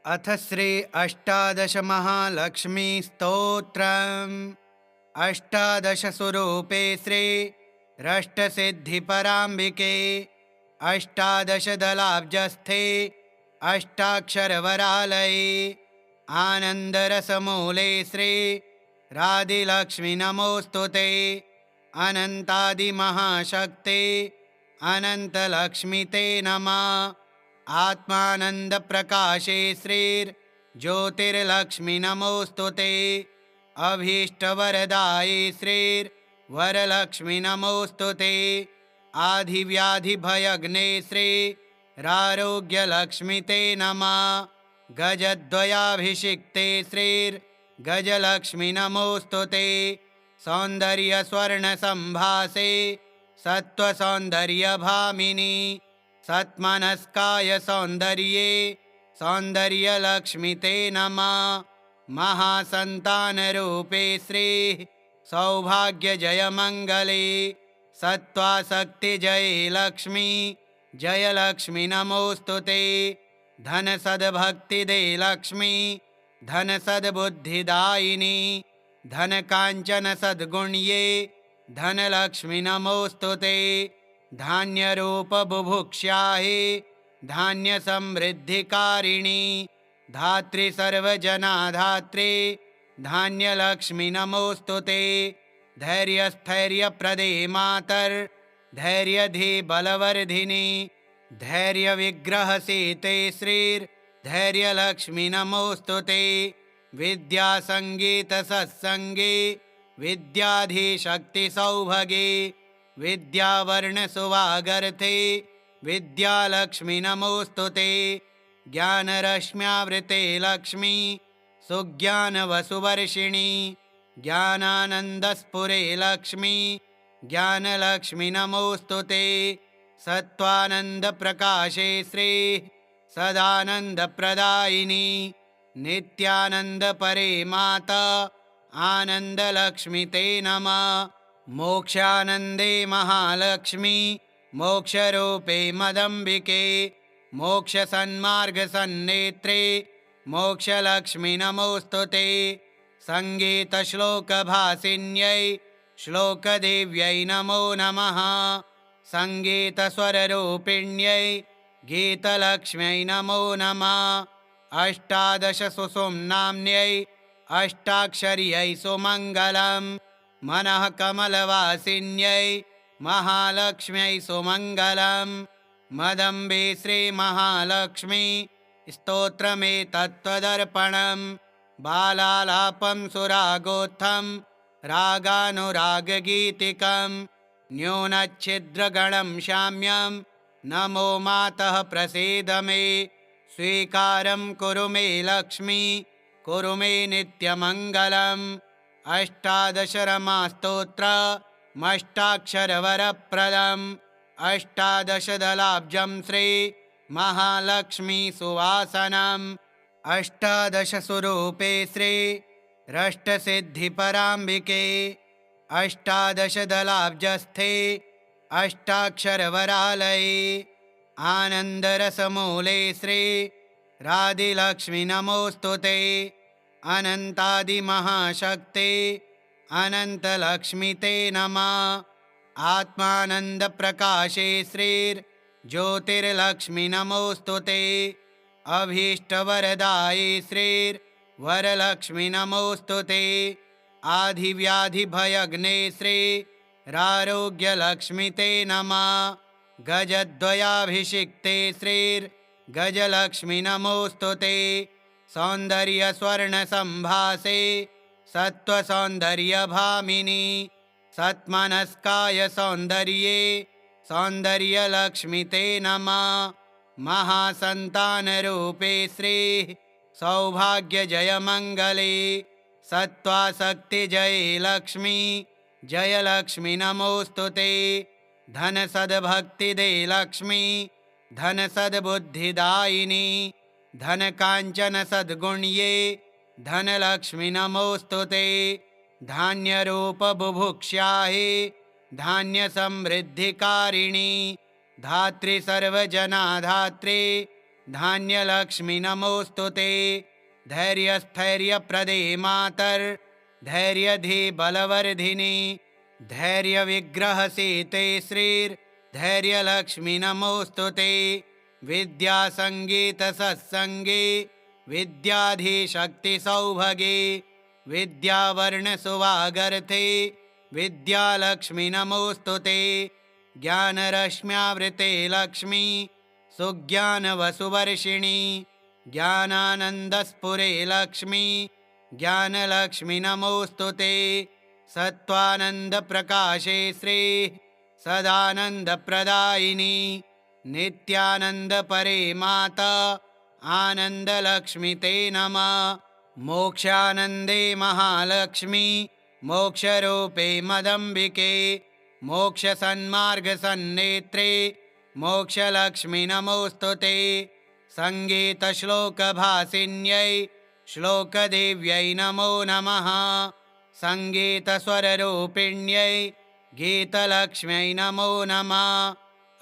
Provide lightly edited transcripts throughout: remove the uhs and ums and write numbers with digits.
अथ श्री अष्टादश महालक्ष्मी स्तोत्रम्। अष्टादश स्वरूपे श्री रष्ट सिद्धि पराम्बिके अष्टादश दलाब्जस्थे अष्टाक्षर वरालये आनंदरसमूले श्री राधिलक्ष्मी नमोस्तुते। अनंतादि महाशक्ते अनंत लक्ष्मी ते नमः। आत्मानंद प्रकाशे श्रीर ज्योतिर्लक्ष्मी नमोस्तुते। अभीष्टवरदाये श्रीर वरलक्ष्मी नमोस्तुते। आधिव्याधिभयग्ने श्री रारोग्यलक्ष्मी ते नमः। गजद्वयाभिषिक्ते श्रीर गजलक्ष्मी नमोस्तुते। सौंदर्यस्वर्णसंभासे सत्त्वसौंदर्यभामिनी सत्मनस्काय सौंदर्ये सौंदर्यलक्ष्मी ते नमः। महासंतानरूपे श्री सौभाग्यजयमङ्गले सत्त्वासक्तिजये लक्ष्मी जयलक्ष्मी नमोस्तुते। धनसद्भक्तिदे लक्ष्मी धनसद्बुद्धिदायिनी धनकाञ्चन सद्गुण्ये धनलक्ष्मी नमोस्तुते। धान्यरूप बुभुक्षाहे धान्य समृद्धिकारिणी धात्री सर्वजनाधात्रे धान्यलक्ष्मी नमोस्तुते। धैर्यस्थैर्यप्रदे मातर् धैर्यधि बलवर्धिनी धैर्यविग्रहसीते श्रीर् धैर्यलक्ष्मी नमोस्तुते। विद्यासङ्गीतसत्सङ्गे विद्याधिशक्तिसौभगे विद्यावर्णसुवागर्थे विद्यालक्ष्मी नमोस्तुते। ज्ञानरश्म्यावृते लक्ष्मी सुज्ञानवसुवर्षिणी ज्ञानानन्दस्फुरे लक्ष्मी ज्ञानलक्ष्मी नमोस्तुते। सत्त्वानन्दप्रकाशे श्री सदानन्दप्रदायिनी नित्यानन्दपरे माता आनन्दलक्ष्मी ते नमः। मोक्षानन्दे महालक्ष्मी मोक्षरूपे मदम्बिके मोक्षसन्मार्गसन्नेत्रे मोक्षलक्ष्मी नमोस्तुते। सङ्गीतश्लोकभासिन्यै श्लोकदेव्यै नमो नमः। सङ्गीतस्वररूपिण्यै गीतलक्ष्म्यै नमो नमः। अष्टादशसुषुम्नाम्न्यै अष्टाक्षर्यै सुमङ्गलम् मनः कमलवासिन्यै महालक्ष्म्यै सुमङ्गलम्। मदम्बे श्रीमहालक्ष्मी स्तोत्रमेतत्त्वदर्पणम्। बालालापं सुरागोत्थं रागानुरागगीतिकम् न्यूनच्छिद्रगणं शाम्यं नमो मातः प्रसीद मे। स्वीकारं कुरु मे लक्ष्मी कुरु मे नित्यमङ्गलम्। अष्टादशरमास्तोत्रमष्टाक्षरवरप्रदम् अष्टादशदलाब्जं श्री महालक्ष्मी सुवासनम्। अष्टादशस्वरूपे श्री रष्टसिद्धिपराम्बिके अष्टादशदलाब्जस्थे अष्टाक्षरवरालये आनन्दरसमूले श्री राधिलक्ष्मी नमोस्तुते। अनन्तादिमहाशक्ते अनन्तलक्ष्मी ते नमः। आत्मानन्दप्रकाशे श्रीर् ज्योतिर्लक्ष्मी नमोस्तुते। अभीष्टवरदाये श्रीर् वरलक्ष्मी नमोस्तुते। आधिव्याधिभयग्ने श्री रारोग्यलक्ष्मी ते नमः। गजद्वयाभिषिक्ते श्रीर् गजलक्ष्मी नमोस्तुते। सौंदर्यस्वर्णसंभासे सत्त्वसौंदर्यभामिनी सत्मनस्काय सौंदर्ये सौंदर्यलक्ष्मी ते नमः। महासंतानरूपे श्री सौभाग्यजयमङ्गले सत्त्वासक्तिजये लक्ष्मी जयलक्ष्मी नमोस्तुते। धनसद्भक्तिदे लक्ष्मी धनसद्बुद्धिदायिनी धनकाञ्चन सद्गुण्ये धनलक्ष्मी नमोस्तुते। धान्यरूप बुभुक्षाहे धान्य समृद्धिकारिणी धात्री सर्वजनाधात्रे धान्यलक्ष्मी नमोऽस्तु ते। धैर्यस्थैर्यप्रदे मातर्धैर्यधे बलवर्धिनी धैर्यविग्रहसेते श्रीर्धैर्यलक्ष्मी नमोऽस्तु ते। विद्यासङ्गीतसत्सङ्गे विद्याधिशक्तिसौभगे विद्यावर्णसुवागर्थे विद्यालक्ष्मी नमोऽस्तु ते। ज्ञानरश्म्यावृते लक्ष्मी सुज्ञानवसुवर्षिणी ज्ञानानन्दस्फुरे लक्ष्मी ज्ञानलक्ष्मी नमोऽस्तु ते। सत्त्वानन्दप्रकाशे श्रीः सदानन्दप्रदायिनी नित्यानन्दपरे माता आनन्दलक्ष्मी ते नमः। मोक्षानन्दे महालक्ष्मी मोक्षरूपे मदम्बिके मोक्षसन्मार्गसन्नेत्रे मोक्षलक्ष्मी नमोऽस्तु ते। सङ्गीतश्लोकभासिन्यै श्लोकदेव्यै नमो नमः। सङ्गीतस्वररूपिण्यै गीतलक्ष्म्यै नमो नमः।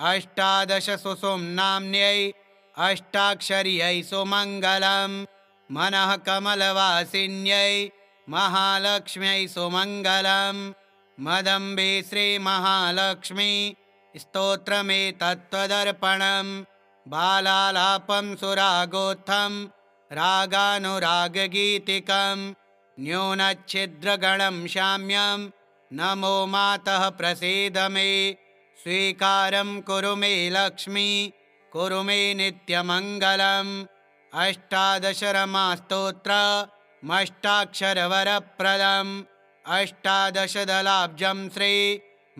अष्टादशसुषुम्नाम्न्यै अष्टाक्षर्यै सुमङ्गलम् मनः कमलवासिन्यै महालक्ष्म्यै सुमङ्गलम्। मदम्बे श्रीमहालक्ष्मी स्तोत्रमेतत्त्वदर्पणम् बालालापं सुरागोत्थं रागानुरागगीतिकं न्यूनच्छिद्रगणं शाम्यं नमो मातः प्रसीद मे। स्वीकारं कुरु मे लक्ष्मी कुरु मे नित्यमङ्गलम्। अष्टादशरमास्तोत्रमष्टाक्षरवरप्रदम् अष्टादशदलाब्जं श्री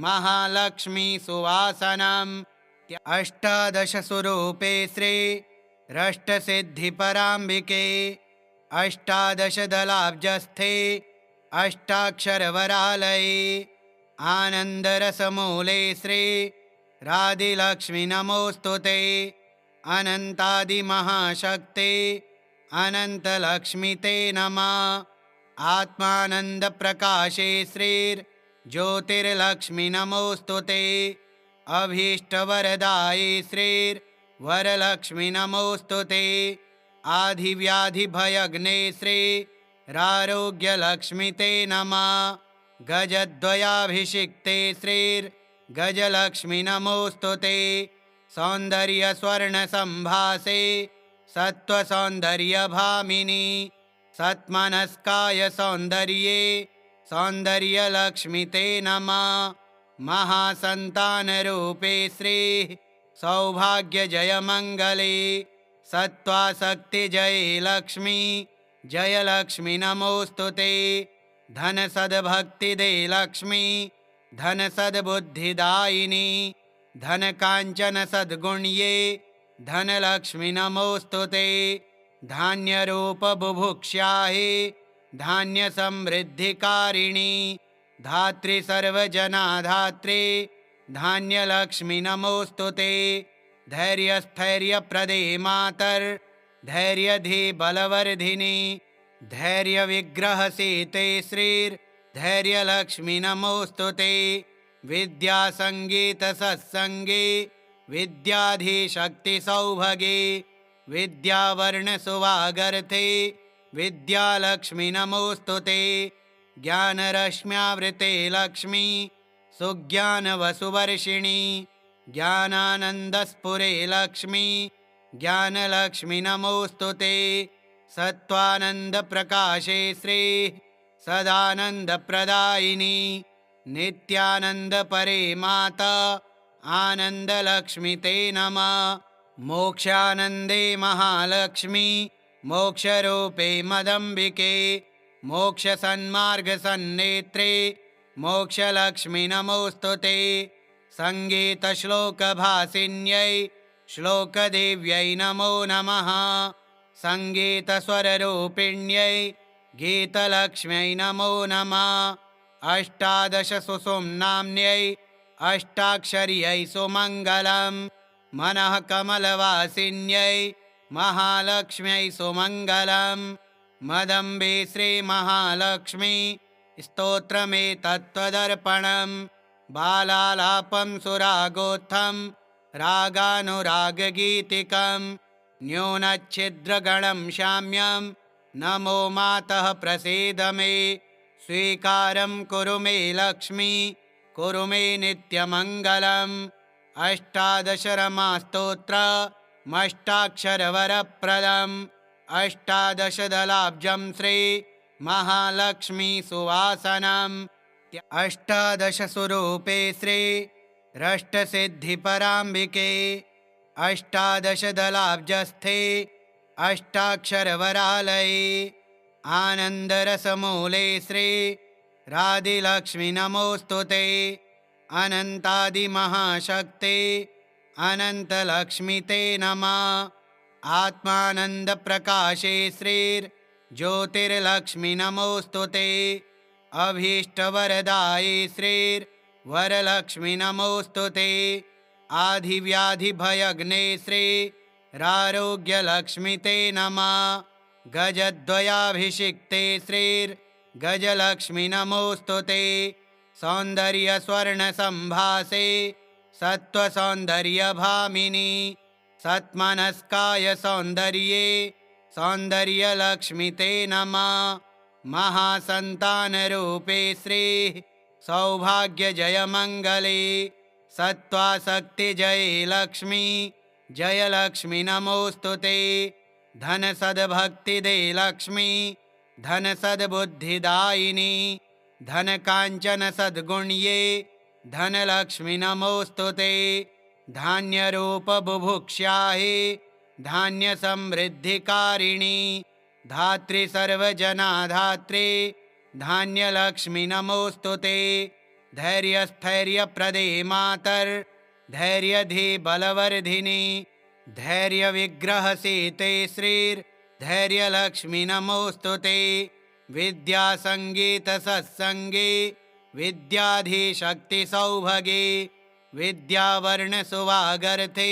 महालक्ष्मी सुवासनम्। अष्टादशस्वरूपे श्री रष्टसिद्धिपराम्बिके अष्टादशदलाब्जस्थे अष्टाक्षरवरालये आनन्दरसमूले श्री राधिलक्ष्मी नमोऽस्तु ते। अनन्तादिमहाशक्ते अनन्तलक्ष्मी ते नमः। आत्मानन्दप्रकाशे श्रीर्ज्योतिर्लक्ष्मी नमोऽस्तु ते। अभीष्टवरदाये श्रीर्वरलक्ष्मी नमोऽस्तु ते। आधिव्याधिभयग्ने श्रीरारोग्यलक्ष्मी ते नमः। गजद्वयाभिषिक्ते श्रीर्गजलक्ष्मी नमोऽस्तु ते। सौन्दर्यस्वर्णसम्भासे सत्त्वसौन्दर्यभामिनी सत्मनस्काय सौन्दर्ये सौन्दर्यलक्ष्मी ते नमः। महासन्तानरूपे श्रीः सौभाग्यजयमङ्गले सत्त्वासक्तिजये लक्ष्मी जयलक्ष्मी नमोऽस्तु ते। धनसद्भक्तिदे लक्ष्मी धनसद्बुद्धिदायिनी धनकाञ्चनसद्गुण्ये धनलक्ष्मी नमोऽस्तु ते। धान्यरूपबुभुक्ष्याहे धान्यसमृद्धिकारिणी धात्री सर्वजनाधात्रे धान्यलक्ष्मी नमोऽस्तु ते। धैर्यस्थैर्यप्रदे मातर्धैर्यधे बलवर्धिनी धैर्यविग्रहसेते श्रीर्धैर्यलक्ष्मी नमोऽस्तु ते। विद्यासङ्गीतसत्सङ्गे विद्याधिशक्तिसौभगे विद्यावर्णसुवागर्थे विद्यालक्ष्मी नमोऽस्तु ते। ज्ञानरश्म्यावृते लक्ष्मी सुज्ञानवसुवर्षिणी ज्ञानानन्दस्फुरे लक्ष्मी ज्ञानलक्ष्मी नमोऽस्तु ते। सत्त्वानन्दप्रकाशे श्रीः सदानन्दप्रदायिनी नित्यानन्दपरे माता आनन्दलक्ष्मी ते नमः। मोक्षानन्दे महालक्ष्मी मोक्षरूपे मदम्बिके मोक्षसन्मार्गसन्नेत्रे मोक्षलक्ष्मी नमोऽस्तु ते। सङ्गीतश्लोकभासिन्यै श्लोकदेव्यै नमो नमः। सङ्गीतस्वररूपिण्यै गीतलक्ष्म्यै नमो नमः। अष्टादशसुषुम्नाम्न्यै अष्टाक्षर्यै सुमङ्गलम् मनः कमलवासिन्यै महालक्ष्म्यै सुमङ्गलम्। मदम्बे श्रीमहालक्ष्मी स्तोत्रमेतत्त्वदर्पणम् बालालापं सुरागोत्थं रागानुरागगीतिकं न्यूनच्छिद्रगणं शाम्यं नमो मातः प्रसीद मे स्वीकारं कुरु मे लक्ष्मी कुरु मे नित्यमङ्गलम् अष्टादशरमास्तोत्रमष्टाक्षरवरप्रदम् अष्टादशदलाब्जं श्री महालक्ष्मी सुवासनम् अष्टादशस्वरूपे श्री रष्टसिद्धिपराम्बिके अष्टादशदलाब्जस्थे अष्टाक्षरवरालये आनन्दरसमूले श्री राधिलक्ष्मी नमोऽस्तुते अनन्तादिमहाशक्ते अनन्तलक्ष्मी ते नमः आत्मानन्दप्रकाशे श्रीर्ज्योतिर्लक्ष्मी नमोऽस्तुते अभीष्टवरदाये श्रीर्वरलक्ष्मी नमोऽस्तुते आधिव्याधिभयग्ने श्रीरारोग्यलक्ष्मी ते नमः गजद्वयाभिषिक्ते श्रीर्गजलक्ष्मी नमोऽस्तुते सौन्दर्यस्वर्णसम्भासे सत्त्वसौन्दर्यभामिनी सत्मनस्काय सौन्दर्ये सौन्दर्यलक्ष्मी ते नमः महासन्तानरूपे श्रीः सौभाग्यजयमङ्गले सत्त्वासक्तिजये लक्ष्मी जयलक्ष्मी नमोऽस्तुते धनसद्भक्तिदे लक्ष्मी धनसद्बुद्धिदायिनी धनकाञ्चनसद्गुण्ये धनलक्ष्मी नमोऽस्तुते धान्यरूपबुभुक्ष्याहि धान्यसमृद्धिकारिणी धात्री सर्वजनाधात्री धान्यलक्ष्मी नमोऽस्तुते धैर्यस्थैर्यप्रदे मातर्धैर्यधिबलवर्धिनी धैर्यविग्रहसीते श्रीर्धैर्यलक्ष्मी नमोऽस्तुते विद्यासङ्गीतसत्सङ्गे विद्याधिशक्तिसौभगे विद्यावर्णसुवागर्थे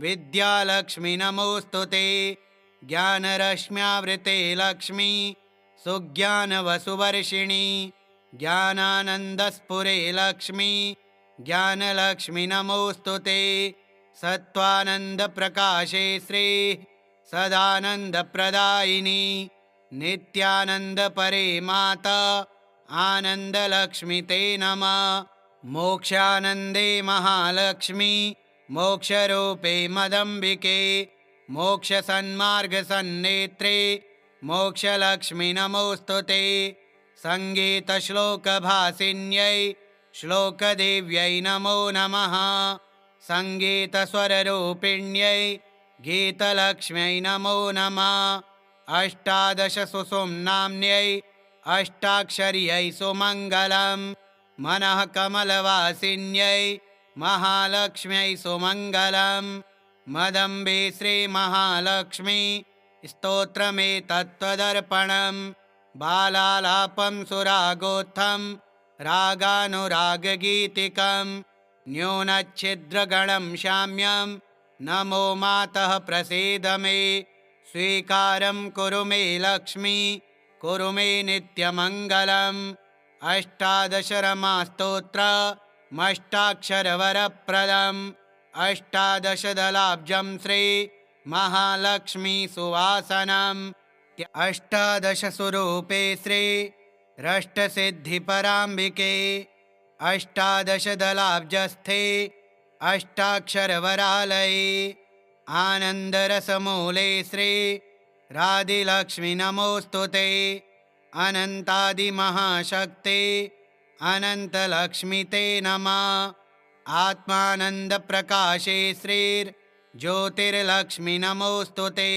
विद्यालक्ष्मी नमोऽस्तुते ज्ञानरश्म्यावृते लक्ष्मी सुज्ञानवसुवर्षिणी ज्ञानानन्दस्फुरे लक्ष्मी ज्ञानलक्ष्मी नमोऽस्तुते सत्त्वानन्दप्रकाशे श्रीः सदानन्दप्रदायिनी नित्यानन्दपरे माता आनन्दलक्ष्मी ते नमः मोक्षानन्दे महालक्ष्मी मोक्षरूपे मदम्बिके मोक्षसन्मार्गसन्नेत्रे मोक्षलक्ष्मी नमोऽस्तुते सङ्गीतश्लोकभासिन्यै श्लोकदेव्यै नमो नमः सङ्गीतस्वररूपिण्यै गीतलक्ष्म्यै नमो नमः अष्टादशसुषुम्नाम्न्यै अष्टाक्षर्यै सुमङ्गलम् मनः कमलवासिन्यै महालक्ष्म्यै सुमङ्गलम् मदम्बे श्रीमहालक्ष्मी स्तोत्रमेतत्त्वदर्पणम् बालालापं सुरागोत्थं रागानुरागगीतिकं न्यूनच्छिद्रगणं शाम्यं नमो मातः प्रसीद मे स्वीकारं कुरु मे लक्ष्मी कुरु मे नित्यमङ्गलम् अष्टादशरमास्तोत्रमष्टाक्षरवरप्रदम् अष्टादशदलाब्जं श्री महालक्ष्मी सुवासनम् अष्टादशस्वरूपे श्री रष्टसिद्धिपराम्बिके अष्टादशदलाब्जस्थे अष्टाक्षरवरालये आनन्दरसमूले श्री राधिलक्ष्मी नमोऽस्तुते अनन्तादिमहाशक्ते अनन्तलक्ष्मी ते नमः आत्मानन्दप्रकाशे श्रीर्ज्योतिर्लक्ष्मी नमोऽस्तुते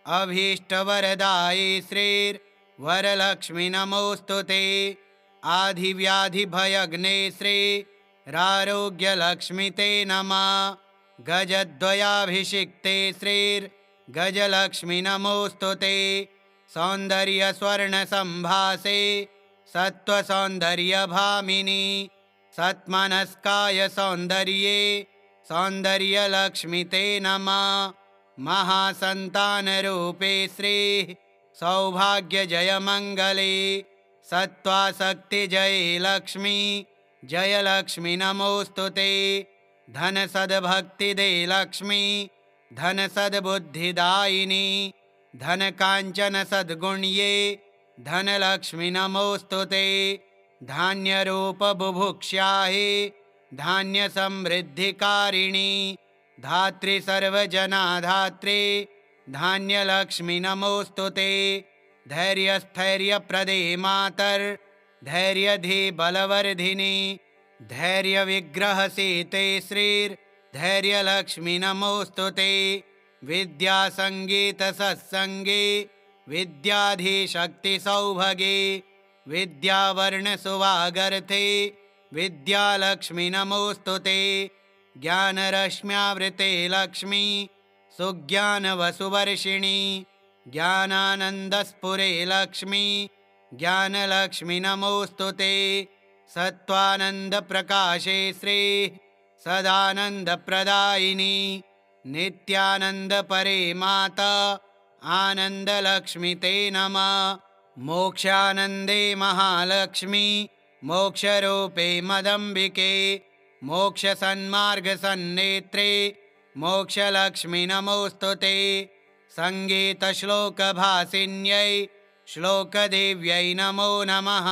अभीष्टवरदाये श्रीर्वरलक्ष्मी नमोऽस्तुते आधिव्याधिभयग्ने श्रीरारोग्यलक्ष्मी ते नमः गजद्वयाभिषिक्ते श्रीर्गजलक्ष्मी नमोऽस्तुते सौन्दर्यस्वर्णसम्भासे सत्त्वसौन्दर्यभामिनी सत्मनस्काय सौन्दर्ये सौन्दर्यलक्ष्मी ते नमः महासन्तानरूपे श्रीः सौभाग्यजयमङ्गले सत्त्वासक्तिजये लक्ष्मी जयलक्ष्मी नमोऽस्तुते धनसद्भक्तिदे लक्ष्मी धन सद्बुद्धिदायिनी धन कांचन सद्गुण्ये धनलक्ष्मी नमोस्तुते। धान्य रूप बुभुक्षाहे धान्य समृद्धिकारिणी धात्री सर्वजनाधात्रे धान्यलक्ष्मी नमोस्तुते। धैर्य स्थैर्य प्रदे मातर धैर्यधि बलवर्धिनी धैर्य विग्रह सीते श्रीर धैर्यलक्ष्मी नमोस्तुते। विद्या संगीत सत्संगे विद्याधि शक्ति सौभगे विद्यावर्ण सुवागर्थे विद्यालक्ष्मी नमोस्तुते। ज्ञानरश्म्यावृते लक्ष्मी सुज्ञान वसुवर्षिणी ज्ञानानंदस्फुरे लक्ष्मी ज्ञानलक्ष्मी नमोस्तुते। सत्वानंद प्रकाशे श्री सदानंद प्रदायिनी नित्यानंद परे माता आनंद लक्ष्मी ते नमः। मोक्षानंदे महालक्ष्मी मोक्षरूपे मदंबिके मोक्ष सन्मार्ग सन्नेत्रे मोक्षलक्ष्मी नमोस्तुते। संगीत श्लोक भासिन्यै श्लोकदेव्यै नमो नमः।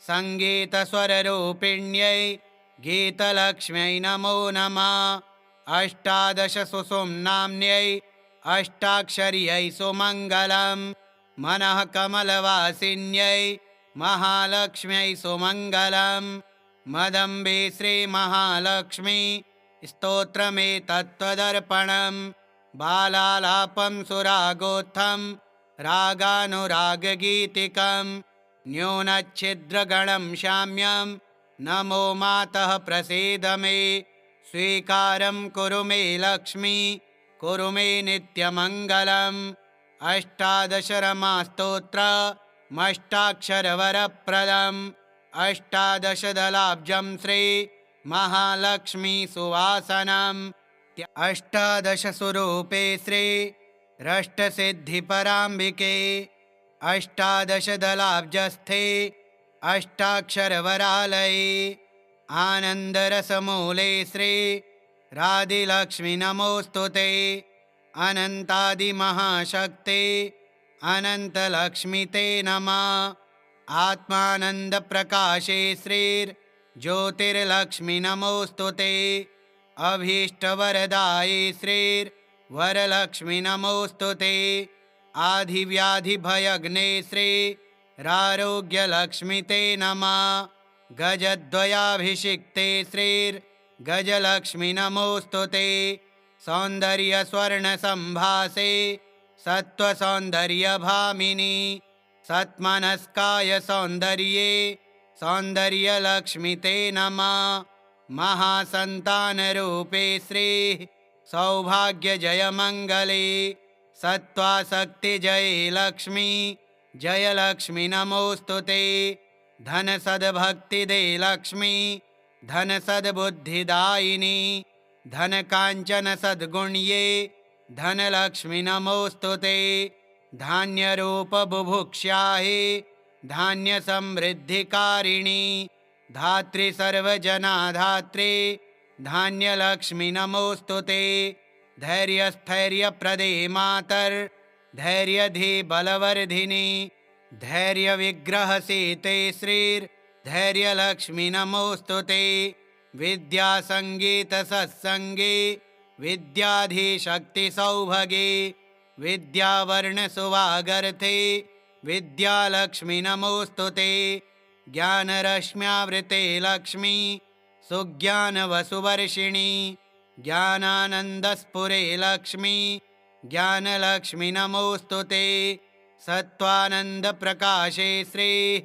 संगीत स्वररूपिण्यै गीतलक्ष्म्यै नमो नमः। अष्टादश सुषुम्नाम्न्यै अष्टाक्षर्यै सुमङ्गलम् मनः कमलवासिन्यै महालक्ष्म्यै सुमङ्गलम्। मदम्बे श्रीमहालक्ष्मी स्तोत्रमेतत्त्वदर्पणम् बालालापं सुरागोत्थं रागानुरागगीतिकं न्यूनच्छिद्रगणं शाम्यं नमो मातः प्रसीद मे। स्वीकारं कुरु मे लक्ष्मी कुरु मे नित्यमङ्गलम्। अष्टादश रमास्तोत्रमष्टाक्षरवरप्रदम् अष्टादश दलाब्जं श्री महालक्ष्मी सुवासनम्। अष्टादश स्वरूपे श्री रष्टसिद्धिपराम्बिके अष्टादश दलाब्जस्थे अष्टाक्षरवरालये आनन्दरसमूले श्री राधिलक्ष्मी नमोस्तुते। अनन्तादिमहाशक्ते अनन्तलक्ष्मी ते नमः। आत्मानन्दप्रकाशे श्रीर्ज्योतिर्लक्ष्मी नमोस्तुते। अभीष्टवरदाये श्रीर्वरलक्ष्मी नमोस्तुते। आधिव्याधिभयग्ने श्रीरारोग्यलक्ष्मी ते नमः। गजद्वयाभिषिक्ते श्रीर्गजलक्ष्मी नमोस्तुते। सौन्दर्यस्वर्णसम्भासे सत्त्वसौन्दर्यभामिनी सत्मनस्काय सौन्दर्ये सौन्दर्यलक्ष्मी ते नमः। महासन्तानरूपे श्रीः सौभाग्यजयमङ्गले सत्त्वासक्तिजये लक्ष्मी जयलक्ष्मी नमोस्तुते। धनसद्भक्तिदे लक्ष्मी धनसद्बुद्धिदायिनी धनकाञ्चन सद्गुण्ये धनलक्ष्मी नमोस्तुते। धान्यरूप बुभुक्षाहे धान्य समृद्धिकारिणी धात्री सर्वजनाधात्रे धान्यलक्ष्मी नमोस्तुते। धैर्यस्थैर्य प्रदे मातर धैर्यधि बलवर्धिनी धैर्य विग्रह सीते श्रीर धैर्यलक्ष्मी नमोस्तुते। विद्या संगीत सत्संगे विद्याधि शक्ति सौभगे विद्यावर्ण सुवागर्थे विद्यालक्ष्मी नमोस्तुते। ज्ञानरश्म्यावृते लक्ष्मी सुज्ञान वसुवर्षिणी ज्ञानानंदस्फुरे लक्ष्मी ज्ञानलक्ष्मी नमोस्तुते। सत्वानंद प्रकाशे श्री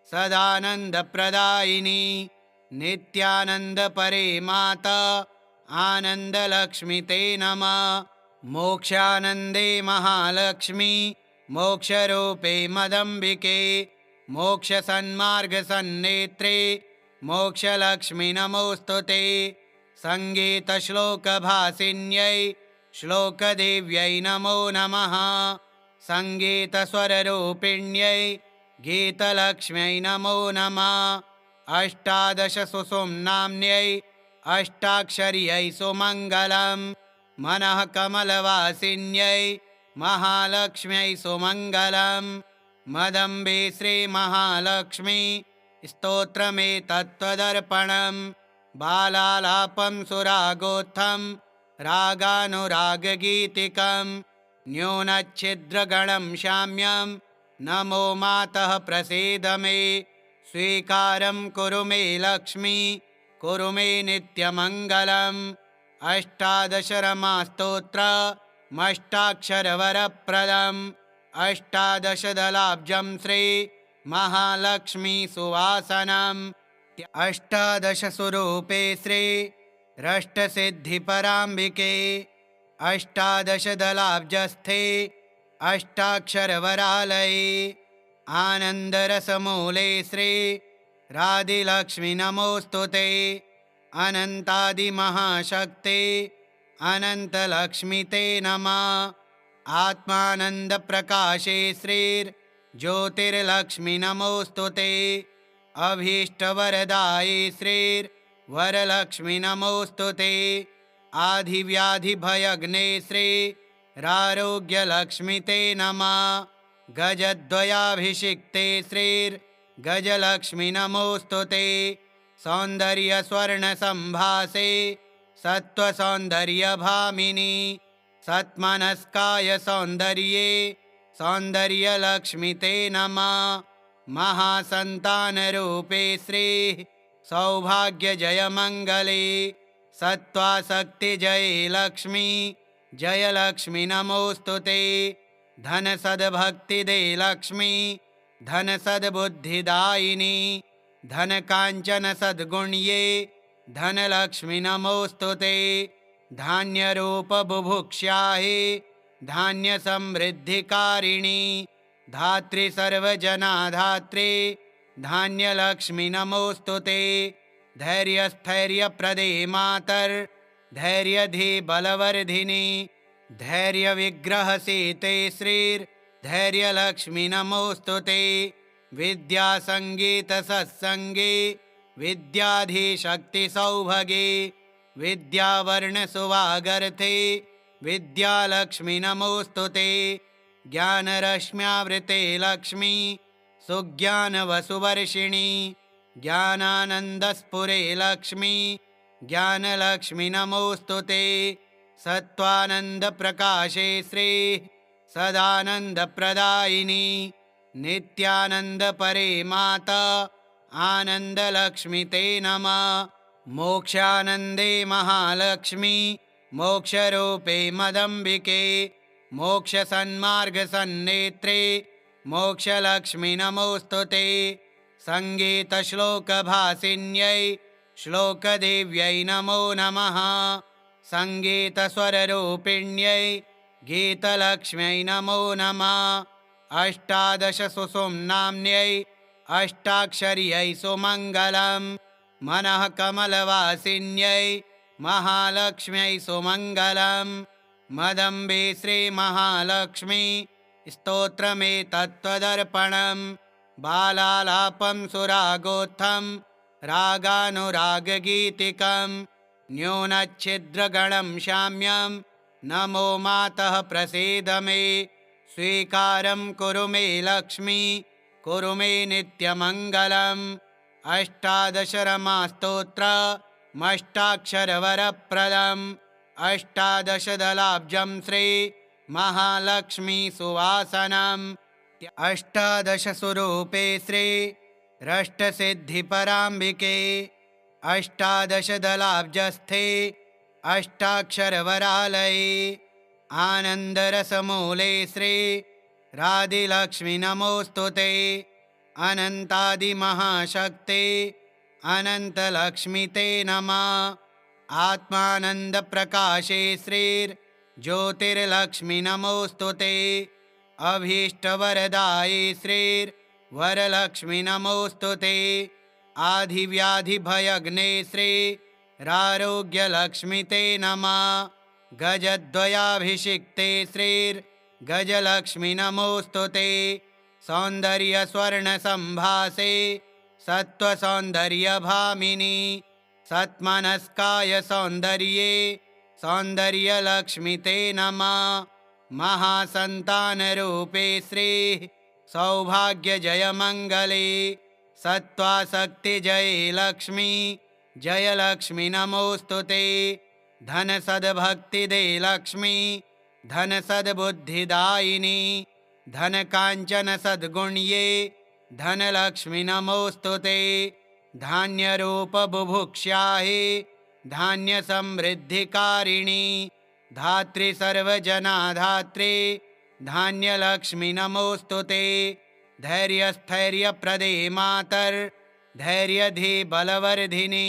सदानंद प्रदायिनी नित्यानंद परे माता आनंद लक्ष्मी ते नमः। मोक्षानंदे महालक्ष्मी मोक्षरूपे मदंबिके मोक्ष सन्मार्ग सन्नेत्रे मोक्षलक्ष्मी नमोस्तुते। संगीत श्लोक भासिन्यै श्लोकदेव्यै नमो नमः। संगीत स्वररूपिण्यै गीतलक्ष्म्यै नमो नमः। अष्टादश सुषुम्नाम्न्यै अष्टाक्षर्यै सुमङ्गलम् मनः कमलवासिन्यै महालक्ष्म्यै सुमङ्गलम् मदम्बे श्रीमहालक्ष्मी स्तोत्रमेतत्त्वदर्पणम् बालालापं सुरागोत्थं रागानुरागगीतिकं न्यूनच्छिद्रगणं शाम्यं नमो मातः प्रसीद मे स्वीकारं कुरु मे लक्ष्मी कुरु मे नित्यमङ्गलम् अष्टादशरमास्तोत्रमष्टाक्षरवरप्रदम् अष्टादशदलाब्जं श्री महालक्ष्मी सुवासनम् अष्टादशस्वरूपे श्री रष्टसिद्धिपराम्बिके अष्टादशदलाब्जस्थे अष्टाक्षरवरालये आनन्दरसमूले श्री राधिलक्ष्मी नमोऽस्तुते अनन्तादिमहाशक्ते अनन्तलक्ष्मी ते नमः आत्मानन्दप्रकाशे श्रीर्ज्योतिर्लक्ष्मी नमोऽस्तुते अभीष्टवरदाये श्रीर्वरलक्ष्मी नमोऽस्तुते आधिव्याधिभयग्ने श्रीरारोग्यलक्ष्मी ते नमः गजद्वयाभिषिक्ते श्रीर्गजलक्ष्मी नमोऽस्तुते सौन्दर्यस्वर्णसम्भासे सत्त्वसौन्दर्यभामिनी सत्मनस्काय सौन्दर्ये सौन्दर्यलक्ष्मी ते नमः महासन्तानरूपे श्रीः सौभाग्यजयमङ्गले सत्त्वासक्तिजये लक्ष्मी जयलक्ष्मी नमोऽस्तुते धनसद्भक्तिदे लक्ष्मी धनसद्बुद्धिदायिनी धनकाञ्चनसद्गुण्ये धनलक्ष्मी नमोऽस्तुते धान्यरूपबुभुक्ष्याहि धान्यसमृद्धिकारिणी धात्री सर्वजनाधात्री धान्यलक्ष्मी नमोऽस्तुते धैर्यस्थैर्यप्रदे मातर्धैर्यधिबलवर्धिनी धैर्यविग्रहसीते श्रीर्धैर्यलक्ष्मी नमोऽस्तुते विद्यासङ्गीतसत्सङ्गे विद्याधिशक्तिसौभगे विद्यावर्णसुवागर्थे विद्यालक्ष्मी नमोऽस्तुते ज्ञानरश्म्यावृते लक्ष्मी सुज्ञानवसुवर्षिणी ज्ञानानन्दस्फुरे लक्ष्मी ज्ञानलक्ष्मी नमोऽस्तुते सत्त्वानन्दप्रकाशे श्रीः सदानन्दप्रदायिनी नित्यानन्दपरे माता आनन्दलक्ष्मी ते नमः मोक्षानन्दे महालक्ष्मी मोक्षरूपे मदम्बिके मोक्षसन्मार्गसन्नेत्रे मोक्षलक्ष्मी नमोऽस्तुते सङ्गीतश्लोकभासिन्यै श्लोकदेव्यै नमो नमः सङ्गीतस्वररूपिण्यै गीतलक्ष्म्यै नमो नमः अष्टादशसुषुम्नाम्न्यै अष्टाक्षर्यै सुमङ्गलम् मनः कमलवासिन्यै महालक्ष्म्यै सुमङ्गलम् मदम्बे श्रीमहालक्ष्मी स्तोत्रमेतत्त्वदर्पणम् बालालापं सुरागोत्थं रागानुरागगीतिकं न्यूनच्छिद्रगणं शाम्यं नमो मातः प्रसीद मे स्वीकारं कुरु मे लक्ष्मी कुरु मे नित्यमङ्गलम् अष्टादशरमास्तोत्रमष्टाक्षरवरप्रदम् अष्टादशदलाब्जं श्री महालक्ष्मी सुवासनम् अष्टादशस्वरूपे श्री रष्टसिद्धिपराम्बिके अष्टादशदलाब्जस्थे अष्टाक्षरवरालये आनन्दरसमूले श्री राधिलक्ष्मी नमोऽस्तुते अनन्तादिमहाशक्ते अनन्तलक्ष्मी ते नमः आत्मानन्दप्रकाशे श्रीर्ज्योतिर्लक्ष्मी नमोऽस्तुते अभीष्टवरदाये श्रीर्वरलक्ष्मी नमोऽस्तुते आधिव्याधिभयग्ने श्रीरारोग्यलक्ष्मी ते नमः गजद्वयाभिषिक्ते श्रीर्गजलक्ष्मी नमोऽस्तुते सौन्दर्यस्वर्णसम्भासे सत्त्वसौन्दर्यभामिनी सत्मनस्काय सौन्दर्ये सौन्दर्यलक्ष्मी ते नमः। महासन्तानरूपे श्रीः सौभाग्यजयमङ्गले सत्त्वाशक्तिजये लक्ष्मी जय लक्ष्मी नमोऽस्तु ते। धनसद्भक्तिदे लक्ष्मी धनसद्बुद्धिदायिनी धनकाञ्चनसद्गुण्ये धनलक्ष्मी नमोऽस्तु ते। धान्यरूपबुभुक्षायै धान्यसमृद्धिकारिणी धात्री सर्वजनाधात्री धान्यलक्ष्मी नमोऽस्तु ते। धैर्यस्थैर्यप्रदे मातर्धैर्यधिबलवर्धिनी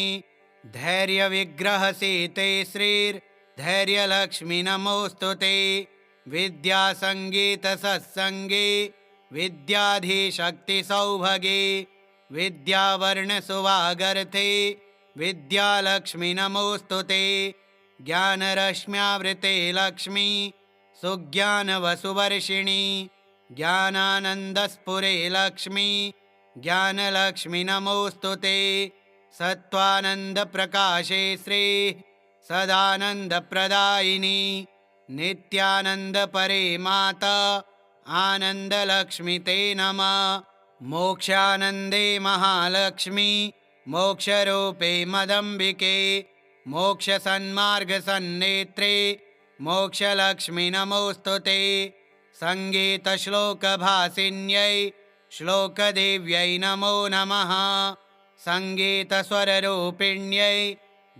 धैर्यविग्रहसीते श्रीर्धैर्यलक्ष्मी नमोऽस्तु ते। विद्यासङ्गीतसत्सङ्गे विद्याधिशक्तिसौभगे विद्यावर्णसुवागर्थे विद्यालक्ष्मी नमोऽस्तु ते। ज्ञानरश्म्यावृते लक्ष्मी सुज्ञानवसुवर्षिणी ज्ञानानन्दस्फुरे लक्ष्मी ज्ञानलक्ष्मी नमोऽस्तु ते। सत्त्वानन्दप्रकाशे श्रीः सदानन्दप्रदायिनी नित्यानन्दपरे माता आनन्दलक्ष्मी ते नमः। मोक्षानन्दे महालक्ष्मी मोक्षरूपे मदम्बिके मोक्षसन्मार्गसन्नेत्रे मोक्षलक्ष्मी नमोऽस्तु ते। सङ्गीतश्लोकभासिन्यै श्लोकदेव्यै नमो नमः। सङ्गीतस्वररूपिण्यै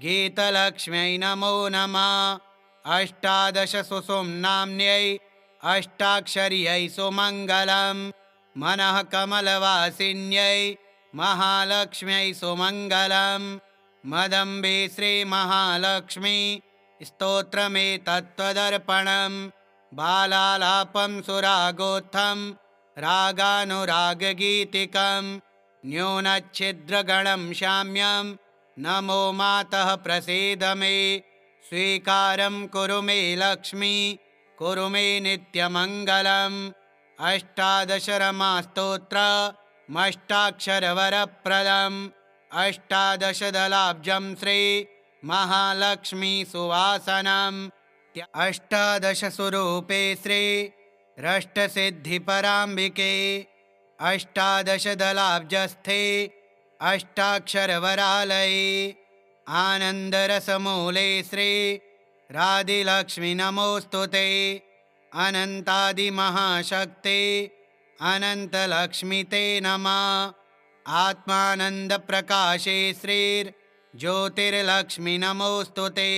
गीतलक्ष्म्यै नमो नमः। अष्टादशसुषुम्नाम्न्यै अष्टाक्षर्यै सुमङ्गलम् मनः कमलवासिन्यै महालक्ष्म्यै सुमङ्गलम्। मदम्बे श्रीमहालक्ष्मी स्तोत्रमेतत्त्वदर्पणम् बालालापं सुरागोत्थं रागानुरागगीतिकं न्यूनच्छिद्रगणं शाम्यं नमो मातः प्रसीद मे। स्वीकारं कुरु मे लक्ष्मी कुरु मे नित्यमङ्गलम्। अष्टादशरमास्तोत्रमष्टाक्षरवरप्रदम् अष्टादशदलाब्जं श्री महालक्ष्मी सुवासनम्। अष्टादशस्वरूपे श्री रष्टसिद्धिपराम्बिके अष्टादशदलाब्जस्थे अष्टाक्षरवरालये आनन्दरसमूले श्री राधिलक्ष्मी नमोऽस्तु ते। अनन्तादिमहाशक्ते अनन्तलक्ष्मी ते नमः। आत्मानन्दप्रकाशे श्रीर्ज्योतिर्लक्ष्मी नमोऽस्तु ते।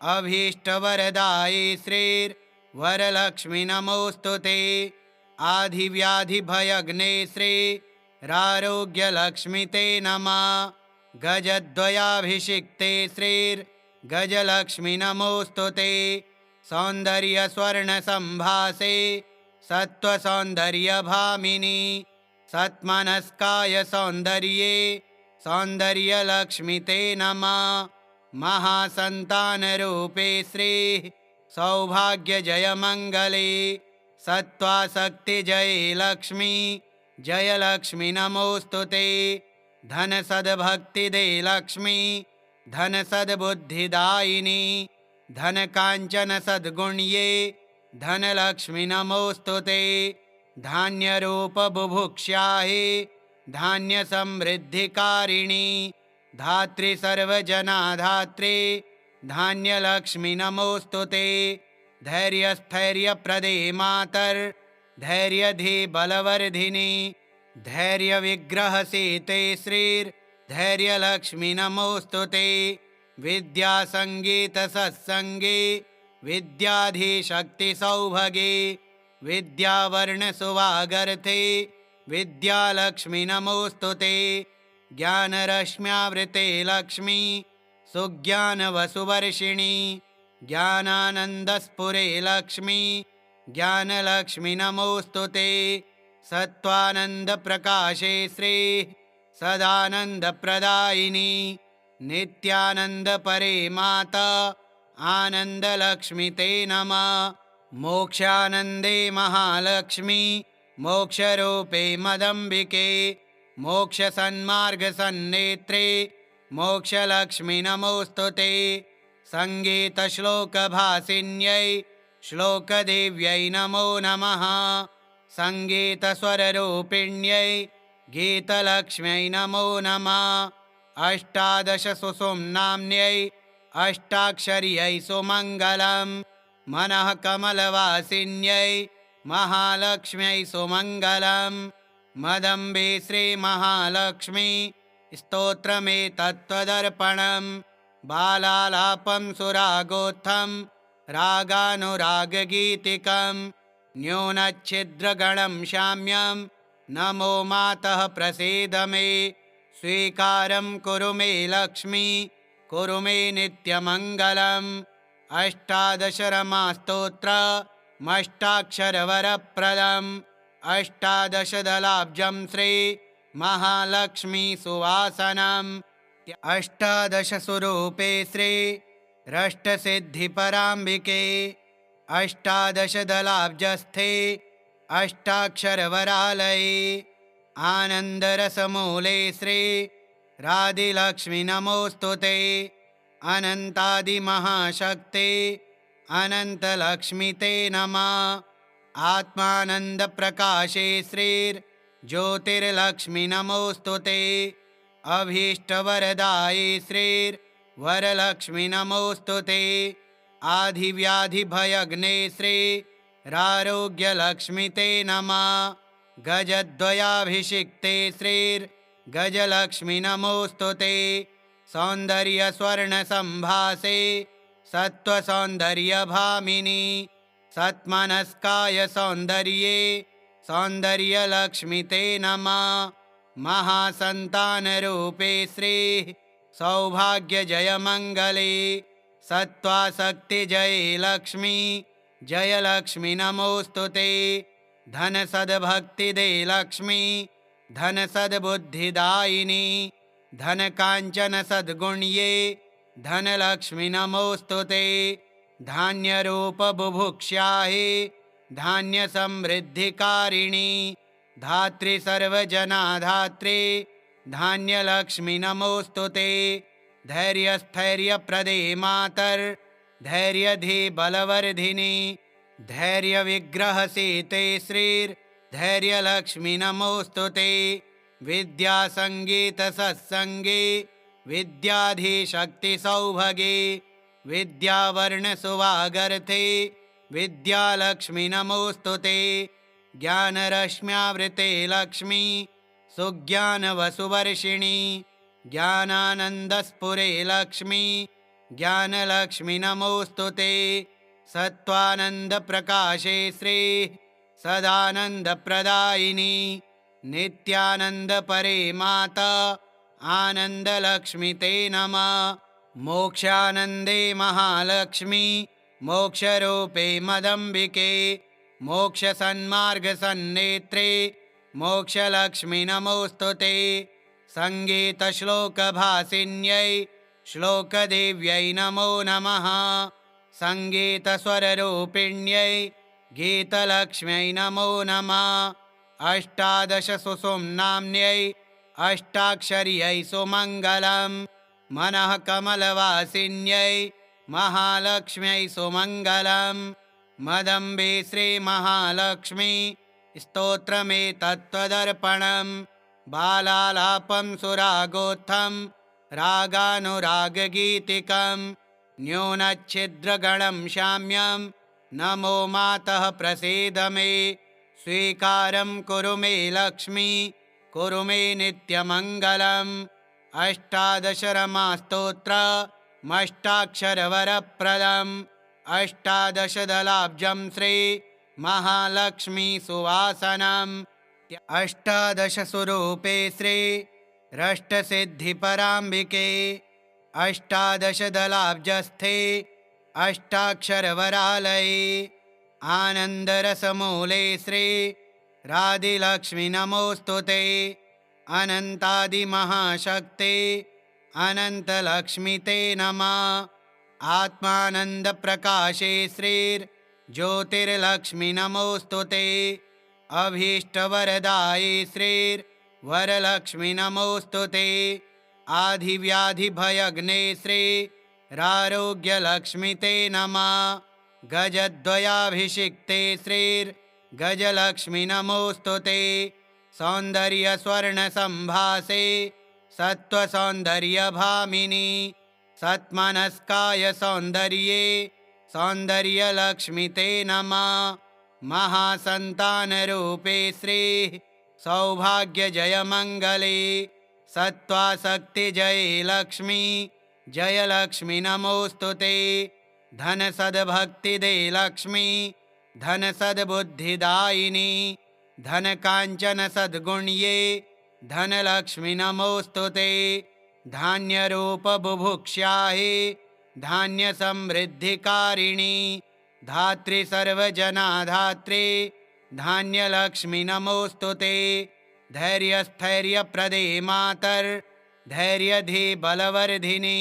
अभीष्टवरदाये श्रीर्वरलक्ष्मी नमोऽस्तु ते। आधिव्याधिभयग्ने श्रीरारोग्यलक्ष्मी ते नमः। गजद्वयाभिषिक्ते श्रीर्गजलक्ष्मी नमोऽस्तु ते। सौन्दर्यस्वर्णसम्भासे सत्त्वसौन्दर्यभामिनी सत्मनस्काय सौन्दर्ये सौन्दर्यलक्ष्मी ते नमः। महासन्तानरूपे श्रीः सौभाग्यजयमङ्गले सत्त्वाशक्तिजये लक्ष्मी जयलक्ष्मी नमोऽस्तु ते। धनसद्भक्तिदे लक्ष्मी धनसद्बुद्धिदायिनी धनकाञ्चनसद्गुण्ये धनलक्ष्मी नमोऽस्तु ते। धान्यरूपबुभुक्षायै धान्यसमृद्धिकारिणी धात्री सर्वजनाधात्री धान्यलक्ष्मी नमोऽस्तु ते। धैर्यस्थैर्यप्रदे मातर्धैर्यधिबलवर्धिनी धैर्यविग्रहसीते श्रीर्धैर्यलक्ष्मी नमोऽस्तु ते। विद्यासङ्गीतसत्सङ्गे विद्याधिशक्तिसौभगे विद्यावर्णसुवागर्थे विद्यालक्ष्मी नमोऽस्तु ते। ज्ञानरश्म्यावृते लक्ष्मी सुज्ञानवसुवर्षिणी ज्ञानानन्दस्फुरे लक्ष्मी ज्ञानलक्ष्मी नमोऽस्तु ते। सत्त्वानन्दप्रकाशे श्रीः सदानन्दप्रदायिनी नित्यानन्दपरे माता आनन्दलक्ष्मी ते नमः। मोक्षानन्दे महालक्ष्मी मोक्षरूपे मदम्बिके मोक्षसन्मार्गसन्नेत्रे मोक्षलक्ष्मी नमोऽस्तु ते। सङ्गीतश्लोकभासिन्यै श्लोकदेव्यै नमो नमः। सङ्गीतस्वररूपिण्यै गीतलक्ष्म्यै नमो नमः। अष्टादशसुषुम्नाम्न्यै अष्टाक्षर्यै सुमङ्गलम्। मनः कमलवासिन्यै महालक्ष्म्यै सुमङ्गलम्। मदम्बे श्रीमहालक्ष्मी स्तोत्रमेतत्त्वदर्पणम्। बालालापं सुरागोत्थं रागानुरागगीतिकं। न्यूनच्छिद्रगणं शाम्यं नमो मातः प्रसीद मे। स्वीकारं कुरु मे लक्ष्मी कुरु मे नित्यमङ्गलम्। अष्टादशरमास्तोत्रमष्टाक्षरवरप्रदम्। अष्टादशदलाब्जं श्री महालक्ष्मी सुवासनम्। अष्टादशस्वरूपे श्री रष्टसिद्धिपराम्बिके। अष्टादशदलाब्जस्थे अष्टाक्षरवरालये। आनन्दरसमूले श्री राधिलक्ष्मी नमोऽस्तुते। अनन्तादिमहाशक्ते अनन्तलक्ष्मी ते नमः। आत्मानन्दप्रकाशे श्रीर्ज्योतिर्लक्ष्मी नमोऽस्तुते। अभीष्टवरदाये श्रीर्वरलक्ष्मी नमोऽस्तुते। आधिव्याधिभयग्ने श्रीरारोग्यलक्ष्मी ते नमः। गजद्वयाभिषिक्ते श्रीर्गजलक्ष्मी नमोऽस्तुते। सौन्दर्यस्वर्णसम्भासे सत्त्वसौन्दर्यभामिनी। सत्मनस्काय सौन्दर्ये सौन्दर्यलक्ष्मी ते नमः। महासन्तानरूपे श्रीः सौभाग्यजयमङ्गले। सत्त्वासक्तिजये लक्ष्मी जयलक्ष्मी नमोऽस्तुते। धनसद्भक्तिदे लक्ष्मी धनसद्बुद्धिदायिनी। धनकाञ्चनसद्गुण्ये धनलक्ष्मी नमोऽस्तुते। धान्यरूपबुभुक्ष्याहे धान्यसमृद्धिकारिणी। धात्री सर्वजनाधात्री धान्यलक्ष्मी नमोऽस्तुते। धैर्यस्थैर्यप्रदे मातर्धैर्यधीबलवर्धिनी। धैर्यविग्रहसीते श्रीर्धैर्यलक्ष्मी नमोऽस्तुते। विद्यासङ्गीतसत्सङ्गे विद्याधीशक्तिसौभगे। विद्यावर्णसुवागर्थे विद्यालक्ष्मी नमोऽस्तुते। ज्ञानरश्म्यावृते लक्ष्मी सुज्ञानवसुवर्षिणी। ज्ञानानन्दस्फुरे लक्ष्मी ज्ञानलक्ष्मी नमोऽस्तुते। सत्त्वानन्दप्रकाशे श्रीः सदानन्दप्रदायिनी। नित्यानन्दपरे माता आनन्दलक्ष्मी ते नमः। मोक्षानन्दे महालक्ष्मी मोक्षरूपे मदम्बिके। मोक्षसन्मार्गसन्नेत्रे मोक्षलक्ष्मी नमोऽस्तुते। सङ्गीतश्लोकभासिन्यै श्लोकदेव्यै नमो नमः। सङ्गीतस्वररूपिण्यै गीतलक्ष्म्यै नमो नमः। अष्टादशसुषुम्नाम्न्यै अष्टाक्षर्यै सुमङ्गलम्। मनः कमलवासिन्यै महालक्ष्म्यै सुमङ्गलम्। मदम्बे श्रीमहालक्ष्मी स्तोत्रमेतत्त्वदर्पणम्। बालालापं सुरागोत्थं रागानुरागगीतिकं। न्यूनच्छिद्रगणं शाम्यं नमो मातः प्रसीद मे। स्वीकारं कुरु मे लक्ष्मी कुरु मे नित्यमङ्गलम्। अष्टादशरमास्तोत्रमष्टाक्षरवरप्रदम्। अष्टादशदलाब्जं श्री महालक्ष्मी सुवासनम्। अष्टादशस्वरूपे श्री रष्टसिद्धिपराम्बिके। अष्टादशदलाब्जस्थे अष्टाक्षरवरालये। आनन्दरसमूले श्री राधिलक्ष्मी नमोऽस्तुते। अनन्तादिमहाशक्ते अनन्तलक्ष्मी ते नमः। आत्मानन्दप्रकाशे श्रीर्ज्योतिर्लक्ष्मी नमोऽस्तुते। अभीष्टवरदाये श्रीर्वरलक्ष्मी नमोऽस्तुते। आधिव्याधिभयग्ने श्री रारोग्यलक्ष्मी ते नमः। गजद्वयाभिषिक्ते श्रीर्गजलक्ष्मी नमोऽस्तु ते। सौन्दर्यस्वर्णसम्भासे सत्त्वसौन्दर्यभामिनी सत्मनस्काय सौन्दर्ये सौन्दर्यलक्ष्मी ते नमः। महासन्तानरूपे श्रीः सौभाग्यजयमङ्गले सत्त्वासक्तिजये लक्ष्मी जयलक्ष्मी नमोऽस्तु ते। धनसद्भक्तिदे लक्ष्मी धनसद्बुद्धिदायिनी धनकाञ्चनसद्गुण्ये धनलक्ष्मी नमोऽस्तु ते। धान्यरूपबुभुक्ष्याहि धान्यसमृद्धिकारिणी धात्री सर्वजनाधात्री धान्यलक्ष्मी नमोऽस्तु ते। धैर्यस्थैर्यप्रदे मातर्धैर्यधीबलवर्धिनी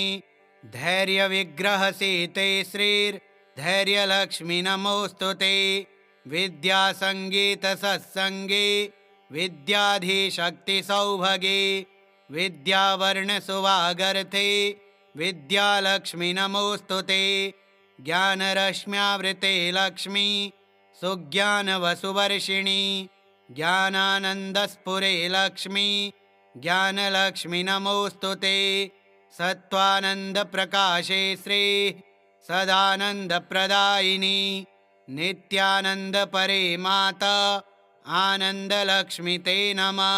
धैर्यविग्रहसीते श्रीर्धैर्यलक्ष्मी नमोऽस्तु ते। विद्यासङ्गीतसत्सङ्गे विद्याधीशक्तिसौभगे विद्यावर्णसुवागर्थे विद्यालक्ष्मी नमोऽस्तु ते। ज्ञानरश्म्यावृते लक्ष्मी सुज्ञानवसुवर्षिणी ज्ञानानन्दस्फुरे लक्ष्मी ज्ञानलक्ष्मी नमोऽस्तु ते। सत्त्वानन्दप्रकाशे श्रीः सदानन्दप्रदायिनी नित्यानन्दपरे माता आनन्दलक्ष्मी ते नमः।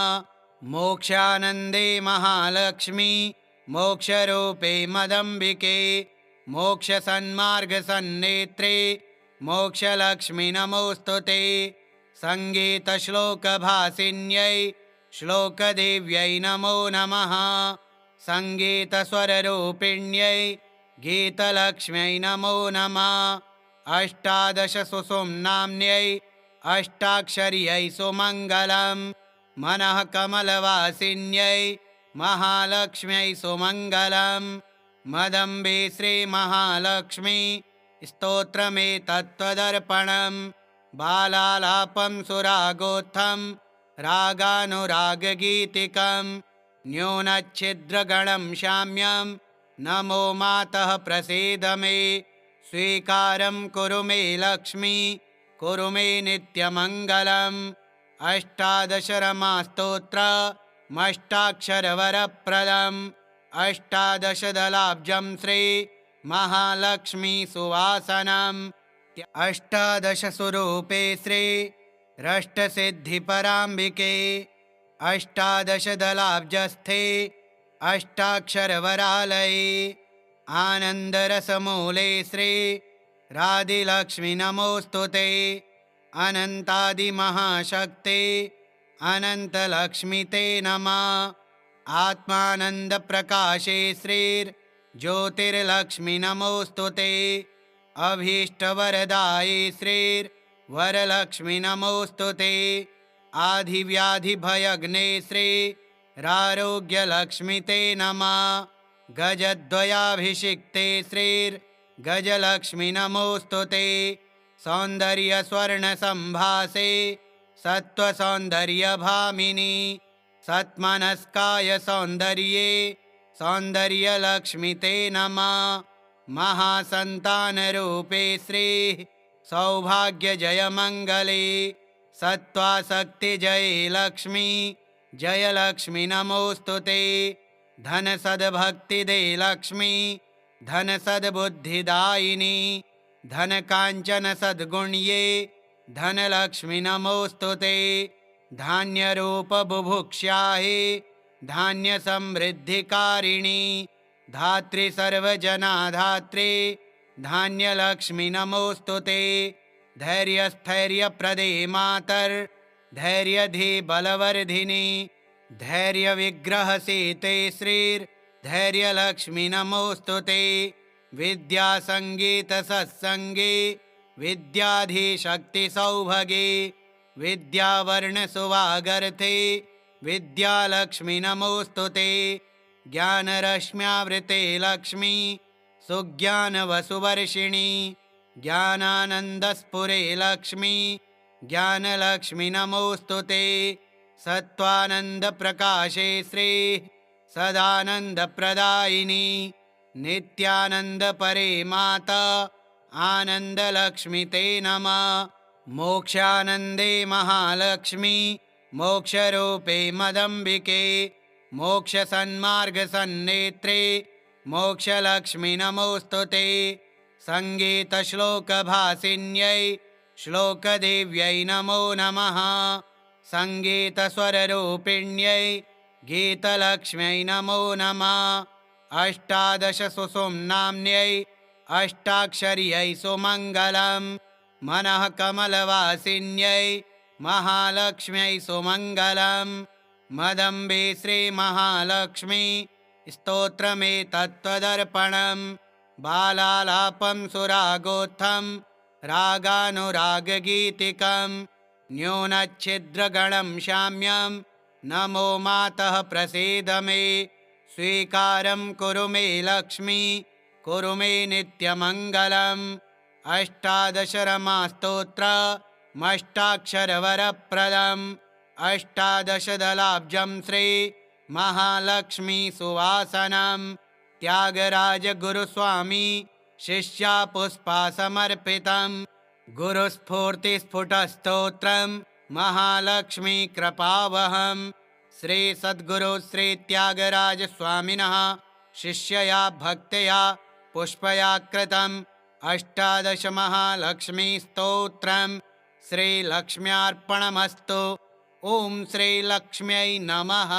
मोक्षानन्दे महालक्ष्मी मोक्षरूपे मदम्बिके मोक्षसन्मार्गसन्नेत्रे मोक्षलक्ष्मी नमोऽस्तु ते। सङ्गीतश्लोकभासिन्यै श्लोकदेव्यै नमो नमः। सङ्गीतस्वररूपिण्यै गीतलक्ष्म्यै नमो नमः। अष्टादशसुषुम्नाम्न्यै अष्टाक्षर्यै सुमङ्गलम् मनः कमलवासिन्यै महालक्ष्म्यै सुमङ्गलम्। मदम्बे श्रीमहालक्ष्मी स्तोत्रमेतत्त्वदर्पणम् बालालापं सुरागोत्थं रागानुरागगीतिकं न्यूनच्छिद्रगणं शाम्यं नमो मातः प्रसीद मे। स्वीकारं कुरु मे लक्ष्मी कुरु मे नित्यमङ्गलम्। अष्टादशरमास्तोत्रमष्टाक्षरवरप्रदम् अष्टादशदलाब्जं श्री महालक्ष्मी सुवासनम्। अष्टादशस्वरूपे श्री रष्टसिद्धिपराम्बिके अष्टादशदलाब्जस्थे अष्टाक्षरवरालये आनन्दरसमूले श्री राधिलक्ष्मी नमोऽस्तु ते। अनन्तादिमहाशक्ते अनन्तलक्ष्मी ते नमः। आत्मानन्दप्रकाशे श्रीर्ज्योतिर्लक्ष्मी नमोऽस्तु ते। अभीष्टवरदाये श्रीर्वरलक्ष्मी नमोऽस्तु ते। आधिव्याधिभयग्ने श्रीरारोग्यलक्ष्मी ते नमः। गजद्वयाभिषिक्ते श्रीर्गजलक्ष्मी नमोऽस्तु ते। सौन्दर्यस्वर्णसम्भासे सत्त्वसौन्दर्यभामिनी सत्मनस्काय सौन्दर्ये सौन्दर्यलक्ष्मी ते नमः। महासन्तानरूपे श्रीः सौभाग्यजयमङ्गले सत्त्वासक्तिजये लक्ष्मी जयलक्ष्मी नमोऽस्तु ते। धनसद्भक्तिदे लक्ष्मी धनसद्बुद्धिदायिनी धनकाञ्चनसद्गुण्ये धनलक्ष्मी नमोऽस्तु ते। धान्यरूपबुभुक्ष्याहि धान्यसमृद्धिकारिणी धात्री सर्वजनाधात्री धान्यलक्ष्मी नमोऽस्तु ते। धैर्यस्थैर्यप्रदे मातर्धैर्यधीबलवर्धिनी धैर्यविग्रहसीते श्रीर्धैर्यलक्ष्मी नमोऽस्तु ते। विद्यासङ्गीतसत्सङ्गे विद्याधीशक्तिसौभगे विद्यावर्णसुवागर्थे विद्यालक्ष्मी नमोऽस्तु ते। ज्ञानरश्म्यावृते लक्ष्मी सुज्ञानवसुवर्षिणी ज्ञानानन्दस्फुरे लक्ष्मी ज्ञानलक्ष्मी नमोऽस्तु ते। सत्त्वानन्दप्रकाशे श्रीः सदानन्दप्रदायिनी नित्यानन्दपरे माता आनन्दलक्ष्मी ते नमः। मोक्षानन्दे महालक्ष्मी मोक्षरूपे मदम्बिके मोक्षसन्मार्गसन्नेत्रे मोक्षलक्ष्मी नमोऽस्तु ते। सङ्गीतश्लोकभासिन्यै श्लोकदेव्यै नमो नमः। सङ्गीतस्वररूपिण्यै गीतलक्ष्म्यै नमो नमः। अष्टादशसुषुम्नाम्न्यै अष्टाक्षर्यै सुमङ्गलम्। मनः कमलवासिन्यै महालक्ष्म्यै सुमङ्गलम्। मदम्बे श्रीमहालक्ष्मी स्तोत्रमेतत्त्वदर्पणम्। बालालापं सुरागोत्थं रागानुरागगीतिकम्। न्यूनच्छिद्रगणं शाम्यं नमो मातः प्रसीद मे। स्वीकारं कुरु मे लक्ष्मी कुरु मे नित्यमङ्गलम्। अष्टादशरमास्तोत्रमष्टाक्षरवरप्रदम्। अष्टादशदलाब्जं श्री महालक्ष्मी सुवासनम्। त्यागराजगुरुस्वामी शिष्या पुष्पा समर्पितम्। गुरुस्फूर्तिस्फुटस्तोत्रम् महालक्ष्मी कृपावहम्। श्री सद्गुरु श्री त्यागराज स्वामिनः शिष्यया भक्तया पुष्पया कृतम् अष्टादश महालक्ष्मी स्तोत्रम् श्रीलक्ष्म्यार्पणमस्तु। ओम श्रीलक्ष्म्यै नमः।